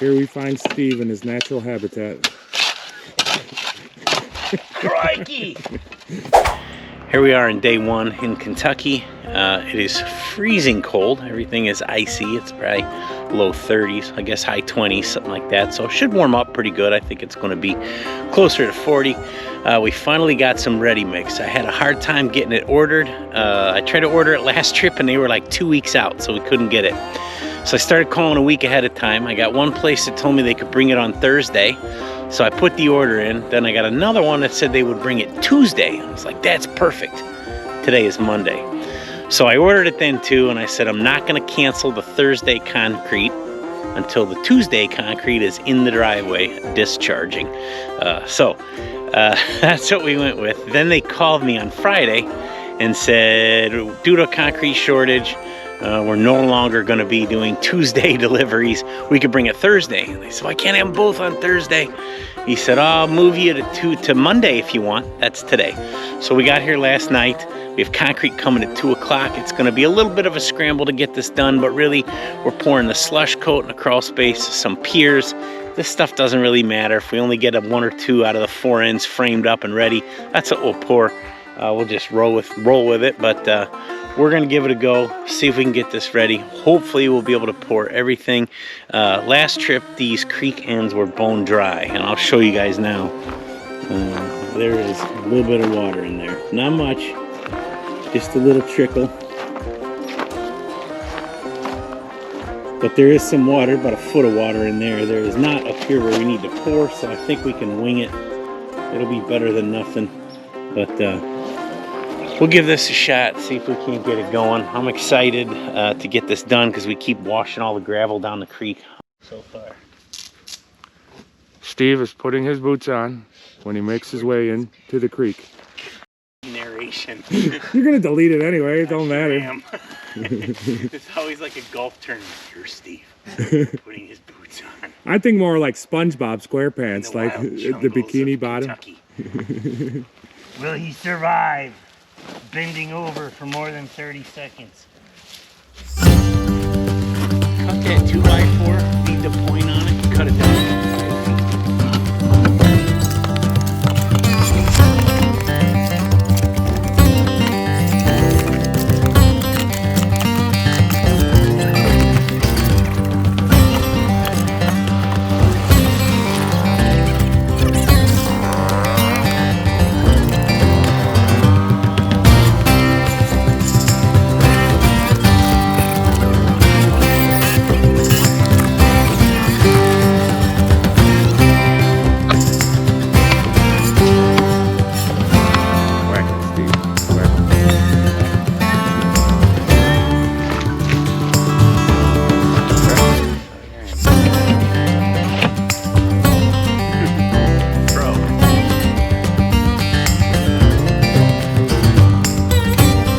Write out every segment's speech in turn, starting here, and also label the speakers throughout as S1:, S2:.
S1: Here we find Steve in his natural habitat.
S2: Crikey! Here we are in day one in Kentucky. It is freezing cold. Everything is icy. It's probably low 30s, I guess high 20s, something like that. So it should warm up pretty good. I think it's going to be closer to 40. We finally got some ready mix. I had a hard time getting it ordered. I tried to order it last trip and they were like 2 weeks out, so we couldn't get it. So I started calling a week ahead of time. I got one place that told me they could bring it on Thursday. So I put the order in. Then I got another one that said they would bring it Tuesday. I was like, that's perfect. Today is Monday. So I ordered it then too, and I said I'm not gonna cancel the Thursday concrete until the Tuesday concrete is in the driveway discharging. So that's what we went with. Then they called me on Friday and said, due to a concrete shortage, we're no longer going to be doing Tuesday deliveries. We could bring it Thursday. And they said, well, I can't have them both on Thursday. He said, I'll move you to Monday if you want. That's today. So we got here last night. We have concrete coming at 2 o'clock. It's going to be a little bit of a scramble to get this done, but really we're pouring the slush coat and the crawl space, some piers. This stuff doesn't really matter. If we only get 1 or 2 out of the 4 ends framed up and ready, that's what we'll pour. We'll just roll with it, but we're gonna give it a go, see if we can get this ready. Hopefully we'll be able to pour everything. Last trip, these creek ends were bone dry, and I'll show you guys now. There is a little bit of water in there. Not much, just a little trickle. But there is some water, about a foot of water in there. There is not up here where we need to pour, so I think we can wing it. It'll be better than nothing. But we'll give this a shot, see if we can't get it going. I'm excited to get this done because we keep washing all the gravel down the creek so far.
S1: Steve is putting his boots on when he makes his way into the creek.
S2: Narration.
S1: You're gonna delete it anyway, it don't matter.
S2: It's always like a golf tournament. Here's Steve putting his boots on.
S1: I think more like SpongeBob SquarePants, like the bikini bottom.
S2: Will he survive bending over for more than 30 seconds? Cut that 2x4, leave the point on it, cut it down.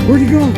S1: Where'd he go?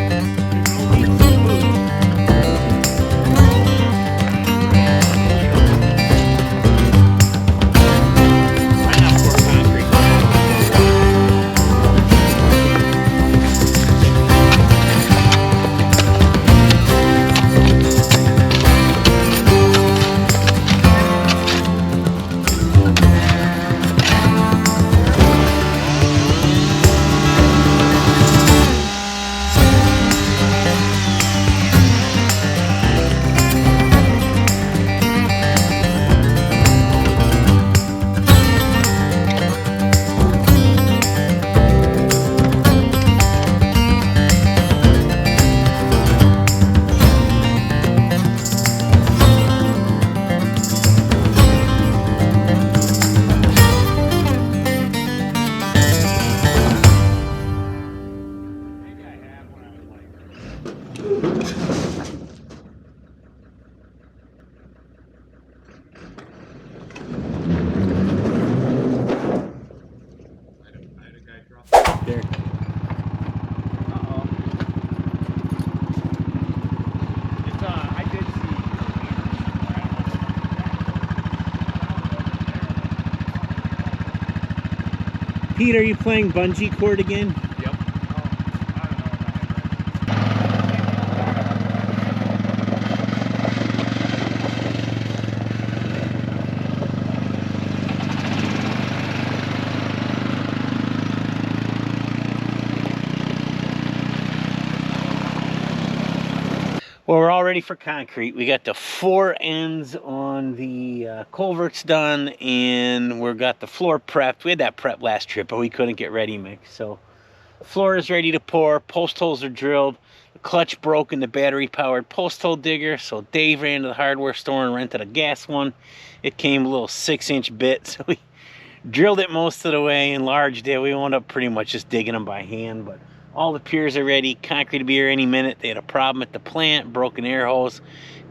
S1: There.
S2: I did see. Pete, are you playing bungee cord again?
S1: Yep.
S2: Well, we're all ready for concrete. We got the 4 ends on the culverts done, and we've got the floor prepped. We had that prep last trip, but we couldn't get ready mix. So the floor is ready to pour. Post holes are drilled. The clutch broke in the battery-powered post hole digger, so Dave ran to the hardware store and rented a gas one. It came a little 6-inch bit, so we drilled it most of the way, enlarged it. We wound up pretty much just digging them by hand, but all the piers are ready. Concrete will be here any minute. They had a problem at the plant, broken air hose.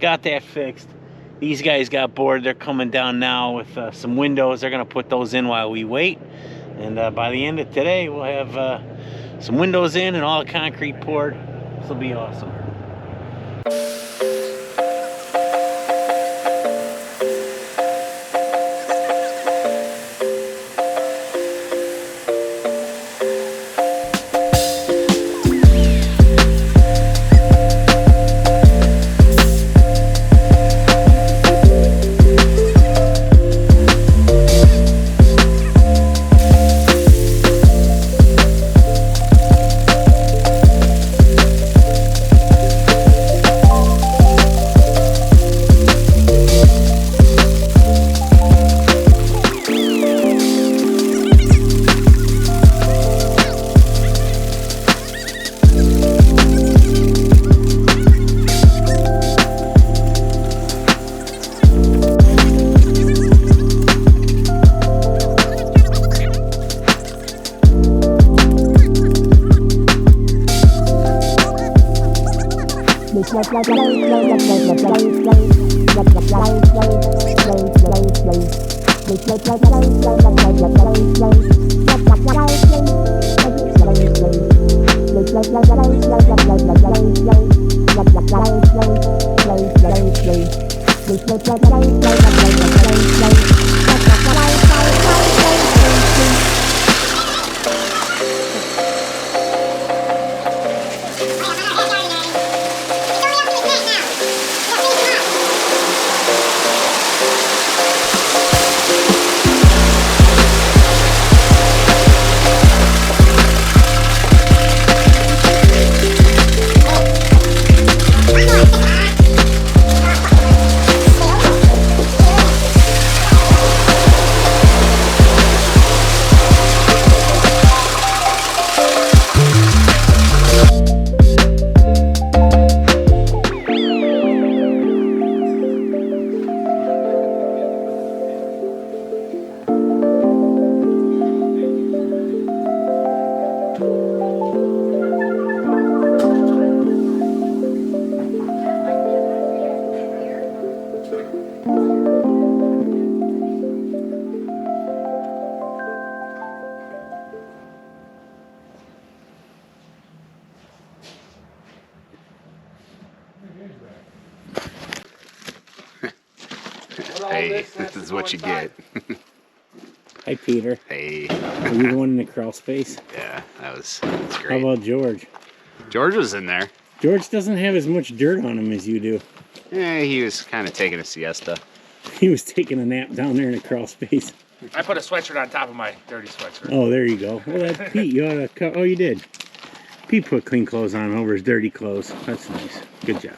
S2: Got that fixed. These guys got bored. They're coming down now with some windows. They're going to put those in while we wait. And by the end of today, we'll have some windows in and all the concrete poured. This will be awesome.
S3: Hey, this is what you get.
S1: Hi, Peter.
S3: Hey.
S1: Are you the one in the crawl space?
S3: Yeah, that's
S1: How
S3: great.
S1: about George?
S3: George was in there.
S1: George doesn't have as much dirt on him as you do.
S3: Yeah, he was kind of taking a siesta.
S1: He was taking a nap down there in the crawl space.
S4: I put a sweatshirt on top of my dirty sweatshirt.
S1: Oh, there you go. Well, that Pete, you ought to. Oh, you did. Pete put clean clothes on over his dirty clothes. That's nice. Good job.